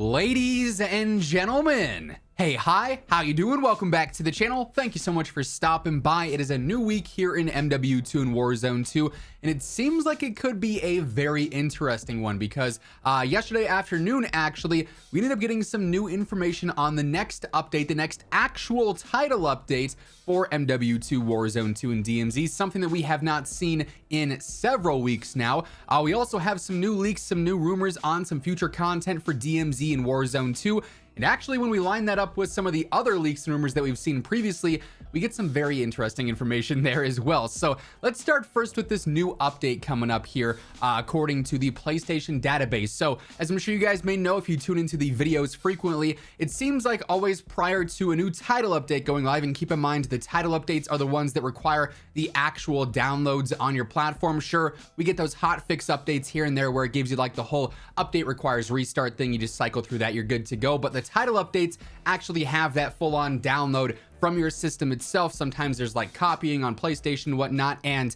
Ladies and gentlemen, hey, hi, how you doing? Welcome back to the channel. Thank you so much for stopping by. It is a new week here in MW2 and Warzone 2, and it seems like it could be a very interesting one because yesterday afternoon, actually, we ended up getting some new information on the next update, the next actual title update for MW2 Warzone 2 and DMZ, something that we have not seen in several weeks now. We also have some new leaks, some new rumors on some future content for DMZ and Warzone 2. And actually, when we line that up with some of the other leaks and rumors that we've seen previously, we get some very interesting information there as well. So let's start first with this new update coming up here, according to the PlayStation database. So as I'm sure you guys may know, if you tune into the videos frequently, it seems like always prior to a new title update going live, and keep in mind the title updates are the ones that require the actual downloads on your platform. Sure, we get those hot fix updates here and there where it gives you like the whole update requires restart thing. You just cycle through that, you're good to go. But the title updates actually have that full-on download from your system itself. Sometimes there's like copying on PlayStation and whatnot, and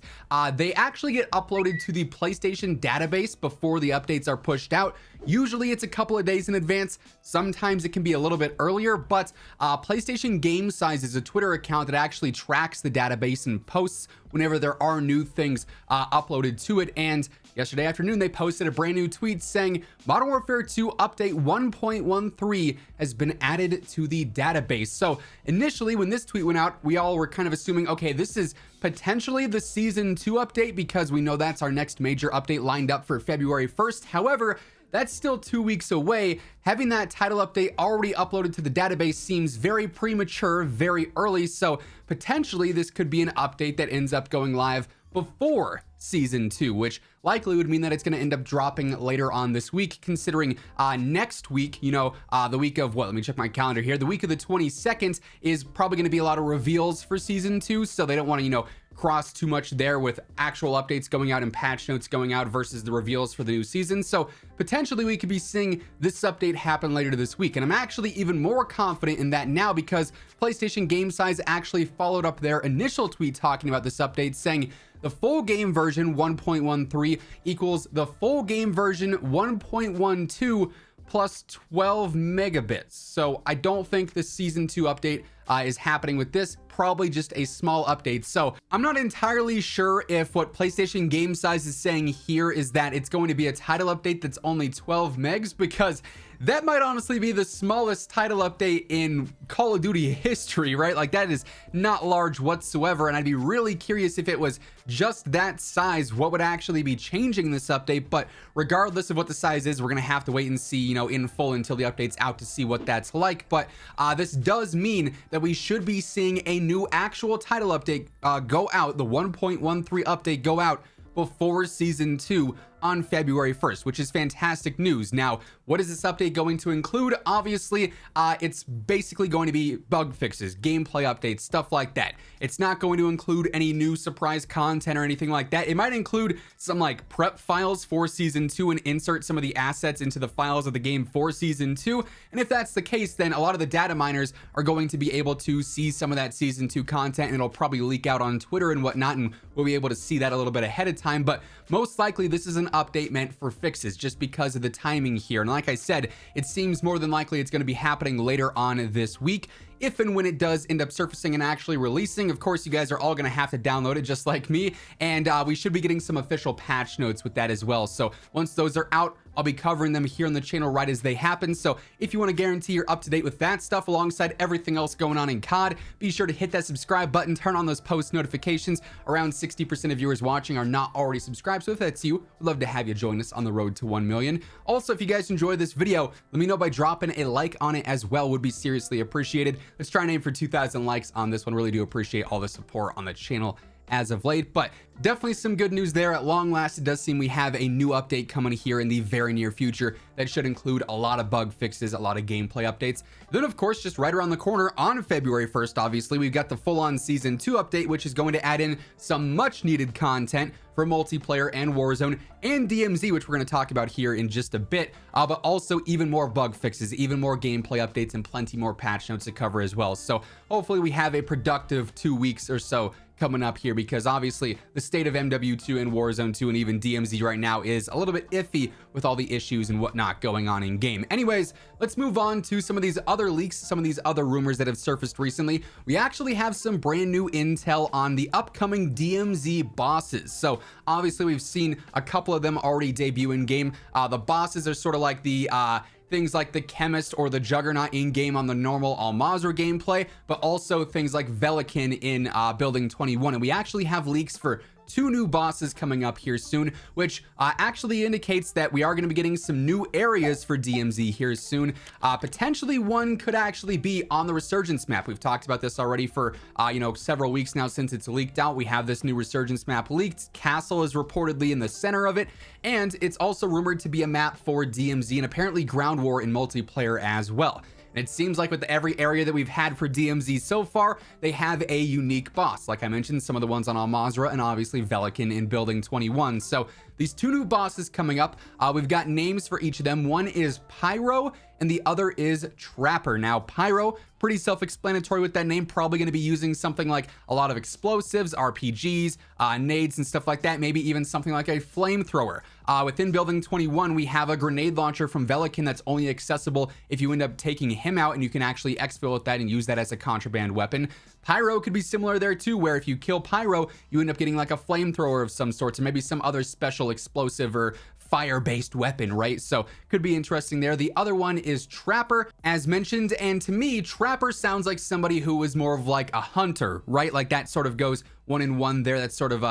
they actually get uploaded to the PlayStation database before the updates are pushed out. Usually it's a couple of days in advance. Sometimes it can be a little bit earlier, but PlayStation Game Size is a Twitter account that actually tracks the database and posts whenever there are new things uploaded to it. And yesterday afternoon, they posted a brand new tweet saying Modern Warfare 2 update 1.13 has been added to the database. So initially, when this tweet went out, we all were kind of assuming, okay, this is potentially the season 2 update because we know that's our next major update lined up for February 1st. However, that's still 2 weeks away. Having that title update already uploaded to the database seems very premature, very early. So potentially this could be an update that ends up going live before season 2, which likely would mean that it's going to end up dropping later on this week, considering next week, the week of what? Let me check my calendar here. The week of the 22nd is probably going to be a lot of reveals for season 2. So they don't want to, cross too much there with actual updates going out and patch notes going out versus the reveals for the new season. So potentially we could be seeing this update happen later this week. And I'm actually even more confident in that now because PlayStation Game Size actually followed up their initial tweet talking about this update, saying the full game version 1.13 equals the full game version 1.12 plus 12 megabits. So I don't think the season 2 update is happening with this, probably just a small update. So I'm not entirely sure if what PlayStation Game Size is saying here is that it's going to be a title update that's only 12 megs, because that might honestly be the smallest title update in Call of Duty history, right? Like that is not large whatsoever. And I'd be really curious if it was just that size, what would actually be changing this update. But regardless of what the size is, we're going to have to wait and see, in full until the update's out to see what that's like. But this does mean that we should be seeing a new actual title update go out, the 1.13 update go out before season 2 on February 1st, which is fantastic news. Now, what is this update going to include? Obviously, it's basically going to be bug fixes, gameplay updates, stuff like that. It's not going to include any new surprise content or anything like that. It might include some like prep files for season 2 and insert some of the assets into the files of the game for season 2. And if that's the case, then a lot of the data miners are going to be able to see some of that season 2 content, and it'll probably leak out on Twitter and whatnot, and we'll be able to see that a little bit ahead of time. But most likely this is an update meant for fixes just because of the timing here. And like I said, it seems more than likely it's going to be happening later on this week. If and when it does end up surfacing and actually releasing, of course, you guys are all going to have to download it just like me. And we should be getting some official patch notes with that as well. So once those are out, I'll be covering them here on the channel right as they happen. So if you want to guarantee you're up to date with that stuff alongside everything else going on in COD, be sure to hit that subscribe button, turn on those post notifications. Around 60% of viewers watching are not already subscribed. So if that's you, we'd love to have you join us on the road to 1 million. Also, if you guys enjoyed this video, let me know by dropping a like on it as well. Would be seriously appreciated. Let's try and aim for 2,000 likes on this one. Really do appreciate all the support on the channel as of late. But definitely some good news there. At long last, it does seem we have a new update coming here in the very near future that should include a lot of bug fixes, a lot of gameplay updates. Then of course, just right around the corner on February 1st, obviously, we've got the full-on season 2 update, which is going to add in some much needed content for multiplayer and Warzone and DMZ, which we're going to talk about here in just a bit, but also even more bug fixes, even more gameplay updates, and plenty more patch notes to cover as well. So hopefully we have a productive 2 weeks or so coming up here, because obviously the state of MW2 and Warzone 2 and even DMZ right now is a little bit iffy with all the issues and whatnot going on in game. Anyways, let's move on to some of these other leaks, some of these other rumors that have surfaced recently. We actually have some brand new intel on the upcoming DMZ bosses. So obviously we've seen a couple of them already debut in game. The bosses are sort of like the things like the Chemist or the Juggernaut in game on the normal Al-Mazrah gameplay, but also things like Velikan in Building 21. And we actually have leaks for 2 new bosses coming up here soon, which actually indicates that we are going to be getting some new areas for DMZ here soon. Potentially one could actually be on the Resurgence map. We've talked about this already for several weeks now since it's leaked out. We have this new Resurgence map leaked. Castle is reportedly in the center of it, and it's also rumored to be a map for DMZ and apparently Ground War in multiplayer as well. And it seems like with every area that we've had for DMZ so far, they have a unique boss. Like I mentioned, some of the ones on Al-Mazrah and obviously Velikan in Building 21. So these 2 new bosses coming up, we've got names for each of them. One is Pyro and the other is Trapper. Now Pyro, pretty self-explanatory with that name, probably going to be using something like a lot of explosives, RPGs, nades and stuff like that, maybe even something like a flamethrower. Within Building 21, we have a grenade launcher from Velikan that's only accessible if you end up taking him out, and you can actually exfil with that and use that as a contraband weapon. Pyro could be similar there too, where if you kill Pyro, you end up getting like a flamethrower of some sorts, or maybe some other special explosive or fire-based weapon, right? So could be interesting there. The other one is Trapper, as mentioned, and to me, Trapper sounds like somebody who is more of like a hunter, right? Like that sort of goes 1 in 1 there. That's sort of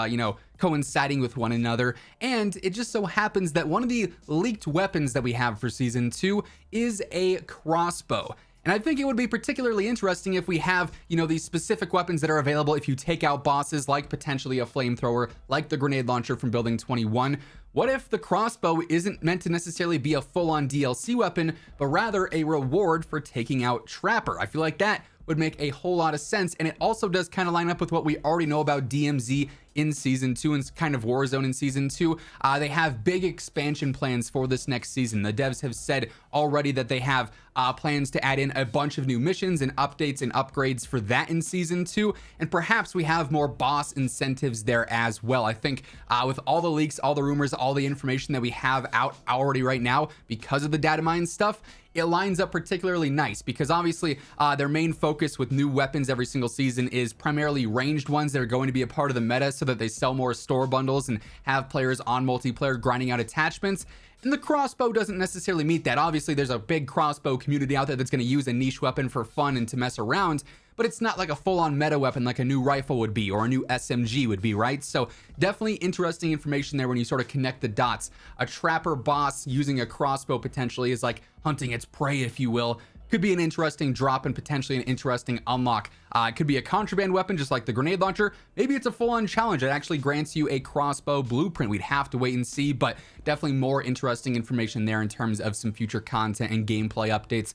coinciding with one another. And it just so happens that one of the leaked weapons that we have for season 2 is a crossbow. And I think it would be particularly interesting if we have, these specific weapons that are available if you take out bosses, like potentially a flamethrower, like the grenade launcher from Building 21. What if the crossbow isn't meant to necessarily be a full-on DLC weapon, but rather a reward for taking out Trapper? I feel like that would make a whole lot of sense, and it also does kind of line up with what we already know about DMZ in season 2 and kind of Warzone in season 2. They have big expansion plans for this next season. The devs have said already that they have plans to add in a bunch of new missions and updates and upgrades for that in season 2, and perhaps we have more boss incentives there as well. I think with all the leaks, all the rumors, all the information that we have out already right now because of the data mine stuff, it lines up particularly nice, because obviously their main focus with new weapons every single season is primarily ranged ones that are going to be a part of the meta so that they sell more store bundles and have players on multiplayer grinding out attachments. And the crossbow doesn't necessarily meet that. Obviously there's a big crossbow community out there that's going to use a niche weapon for fun and to mess around, but it's not like a full-on meta weapon like a new rifle would be or a new SMG would be, right? So definitely interesting information there when you sort of connect the dots. A Trapper boss using a crossbow potentially is like hunting its prey, if you will. Could be an interesting drop and potentially an interesting unlock. It could be a contraband weapon just like the grenade launcher. Maybe it's a full-on challenge that actually grants you a crossbow blueprint. We'd have to wait and see, but definitely more interesting information there in terms of some future content and gameplay updates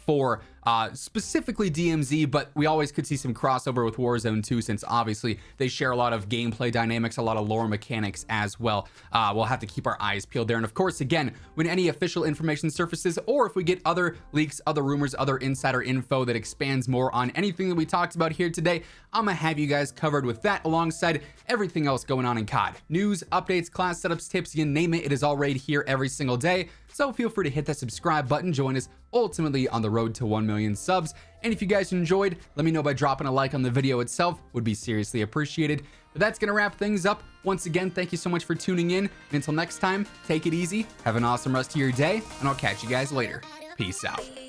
for specifically DMZ, but we always could see some crossover with Warzone 2 since obviously they share a lot of gameplay dynamics, a lot of lore mechanics as well. We'll have to keep our eyes peeled there. And of course, again, when any official information surfaces, or if we get other leaks, other rumors, other insider info that expands more on anything that we talked about here today, I'm gonna have you guys covered with that alongside everything else going on in COD. News, updates, class setups, tips, you name it, it is all right here every single day. So feel free to hit that subscribe button, join us ultimately on the road to 1 million subs. And if you guys enjoyed, let me know by dropping a like on the video itself, would be seriously appreciated. But that's gonna wrap things up. Once again, thank you so much for tuning in. And until next time, take it easy, have an awesome rest of your day, and I'll catch you guys later. Peace out.